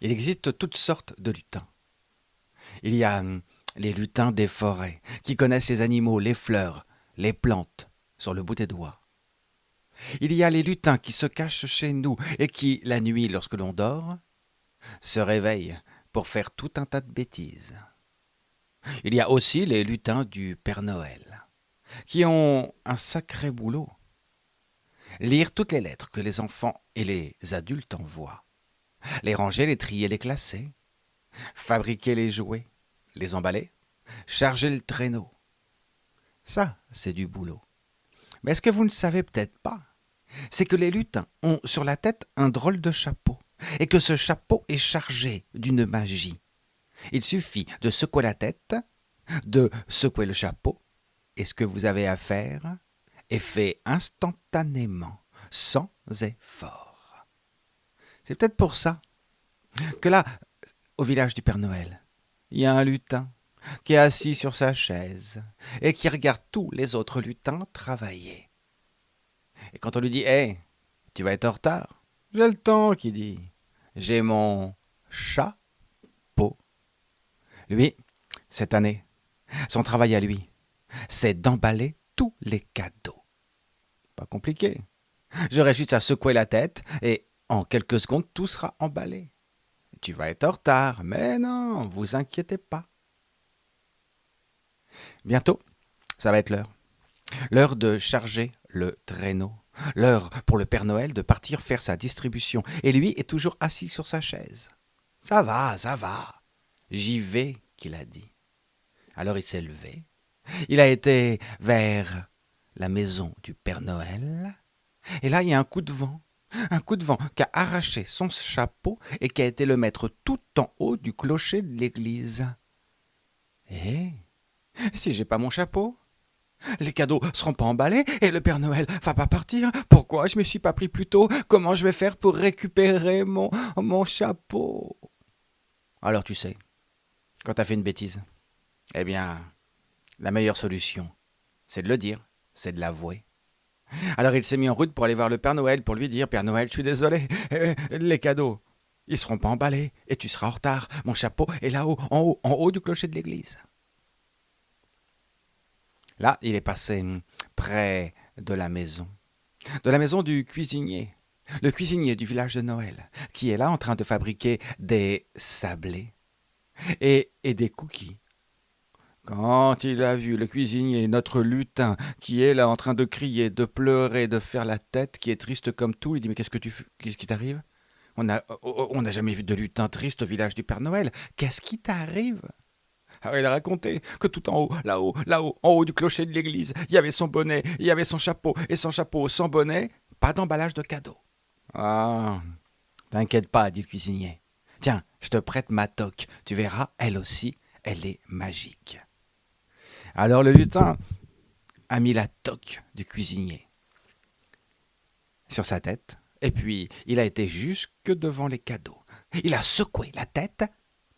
Il existe toutes sortes de lutins. Il y a les lutins des forêts, qui connaissent les animaux, les fleurs, les plantes, sur le bout des doigts. Il y a les lutins qui se cachent chez nous et qui, la nuit, lorsque l'on dort, se réveillent pour faire tout un tas de bêtises. Il y a aussi les lutins du Père Noël, qui ont un sacré boulot. Lire toutes les lettres que les enfants et les adultes envoient. Les ranger, les trier, les classer. Fabriquer les jouets, les emballer. Charger le traîneau. Ça, c'est du boulot. Mais ce que vous ne savez peut-être pas, c'est que les lutins ont sur la tête un drôle de chapeau, et que ce chapeau est chargé d'une magie. Il suffit de secouer la tête, de secouer le chapeau, et ce que vous avez à faire est fait instantanément, sans effort. C'est peut-être pour ça que là, au village du Père Noël, il y a un lutin qui est assis sur sa chaise et qui regarde tous les autres lutins travailler. Et quand on lui dit Hé, tu vas être en retard, j'ai le temps, qui dit. J'ai mon chapeau. Lui, cette année, son travail à lui, c'est d'emballer tous les cadeaux. Pas compliqué. J'aurai juste à secouer la tête et en quelques secondes, tout sera emballé. Tu vas être en retard, mais non, vous inquiétez pas. Bientôt, ça va être l'heure. L'heure de charger le traîneau. L'heure pour le Père Noël de partir faire sa distribution. Et lui est toujours assis sur sa chaise. Ça va, ça va. J'y vais, qu'il a dit. Alors il s'est levé. Il a été vers la maison du Père Noël. Et là, il y a un coup de vent. Un coup de vent qui a arraché son chapeau et qui a été le mettre tout en haut du clocher de l'église. Eh, si j'ai pas mon chapeau, les cadeaux seront pas emballés et le Père Noël va pas partir. Pourquoi je me suis pas pris plus tôt? Comment je vais faire pour récupérer mon chapeau? Alors tu sais, quand t'as fait une bêtise, eh bien, la meilleure solution, c'est de le dire, c'est de l'avouer. Alors il s'est mis en route pour aller voir le Père Noël pour lui dire Père Noël, je suis désolé, les cadeaux, ils seront pas emballés et tu seras en retard. Mon chapeau est là-haut, en haut du clocher de l'église. Là, il est passé près de la maison du cuisinier, le cuisinier du village de Noël, qui est là en train de fabriquer des sablés et des cookies. Quand il a vu le cuisinier, notre lutin, qui est là en train de crier, de pleurer, de faire la tête, qui est triste comme tout, il dit mais qu'est-ce qui t'arrive? On n'a jamais vu de lutin triste au village du Père Noël. Qu'est-ce qui t'arrive? Alors il a raconté que tout en haut, là-haut, là-haut, en haut du clocher de l'église, il y avait son bonnet, il y avait son chapeau, et son chapeau sans bonnet, pas d'emballage de cadeau. Ah, t'inquiète pas, dit le cuisinier. Tiens, je te prête ma toque, tu verras, elle aussi, elle est magique. Alors le lutin a mis la toque du cuisinier sur sa tête, et puis il a été jusque devant les cadeaux. Il a secoué la tête,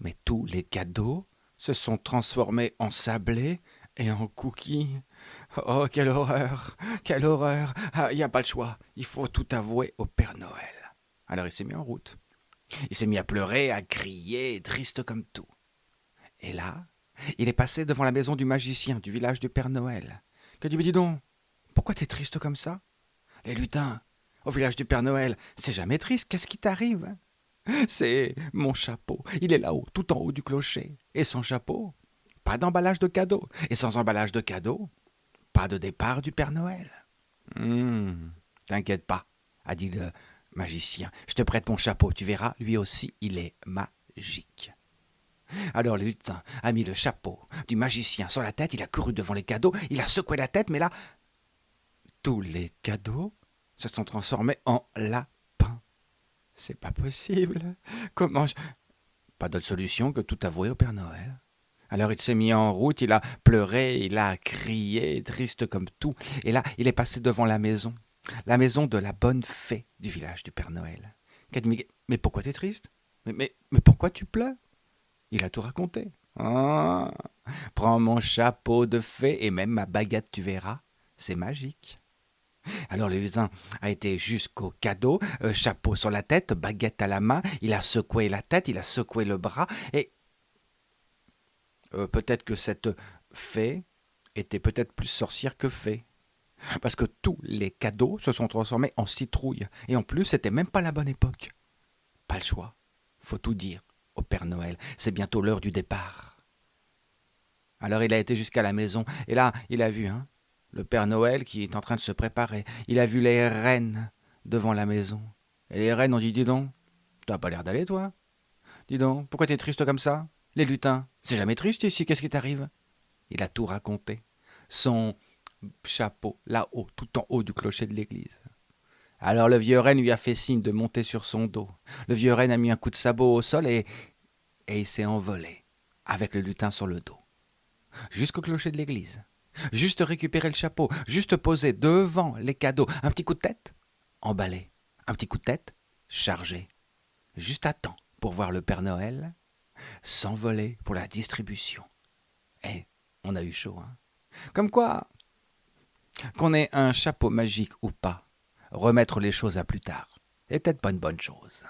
mais tous les cadeaux se sont transformés en sablés et en cookies. Oh, quelle horreur! Quelle horreur! Ah, il n'y a pas le choix, il faut tout avouer au Père Noël. Alors il s'est mis en route. Il s'est mis à pleurer, à crier, triste comme tout. Et là, il est passé devant la maison du magicien du village du Père Noël. Que dit, dis donc, pourquoi t'es triste comme ça? Les lutins, au village du Père Noël, c'est jamais triste, qu'est-ce qui t'arrive? C'est mon chapeau, il est là-haut, tout en haut du clocher. Et sans chapeau, pas d'emballage de cadeaux. Et sans emballage de cadeaux, pas de départ du Père Noël. T'inquiète pas, a dit le magicien. Je te prête mon chapeau, tu verras, lui aussi, il est magique. Alors le lutin a mis le chapeau du magicien sur la tête, il a couru devant les cadeaux, il a secoué la tête, mais là, tous les cadeaux se sont transformés en lapins. C'est pas possible. Comment je... Pas d'autre solution que tout avouer au Père Noël. Alors il s'est mis en route, il a pleuré, il a crié, triste comme tout. Et là, il est passé devant la maison de la bonne fée du village du Père Noël. Il a dit, mais pourquoi t'es triste? Mais pourquoi tu pleures? Il a tout raconté. Ah, prends mon chapeau de fée et même ma baguette, tu verras, c'est magique. Alors le lutin a été jusqu'au cadeau, chapeau sur la tête, baguette à la main, il a secoué la tête, il a secoué le bras, et peut-être que cette fée était peut-être plus sorcière que fée. Parce que tous les cadeaux se sont transformés en citrouilles. Et en plus, c'était même pas la bonne époque. Pas le choix. Faut tout dire au Père Noël. C'est bientôt l'heure du départ. Alors il a été jusqu'à la maison. Et là, il a vu, hein, le Père Noël qui est en train de se préparer. Il a vu les reines devant la maison. Et les reines ont dit, dis donc, t'as pas l'air d'aller, toi? Dis donc, pourquoi t'es triste comme ça? Les lutins, c'est jamais triste ici, qu'est-ce qui t'arrive? Il a tout raconté. Son chapeau, là-haut, tout en haut du clocher de l'église. Alors le vieux renne lui a fait signe de monter sur son dos. Le vieux renne a mis un coup de sabot au sol et il s'est envolé, avec le lutin sur le dos, jusqu'au clocher de l'église. Juste récupérer le chapeau, juste poser devant les cadeaux. Un petit coup de tête, emballé. Un petit coup de tête, chargé. Juste à temps pour voir le Père Noël s'envoler pour la distribution. Et on a eu chaud, hein. Comme quoi, qu'on ait un chapeau magique ou pas, remettre les choses à plus tard est peut-être pas une bonne chose.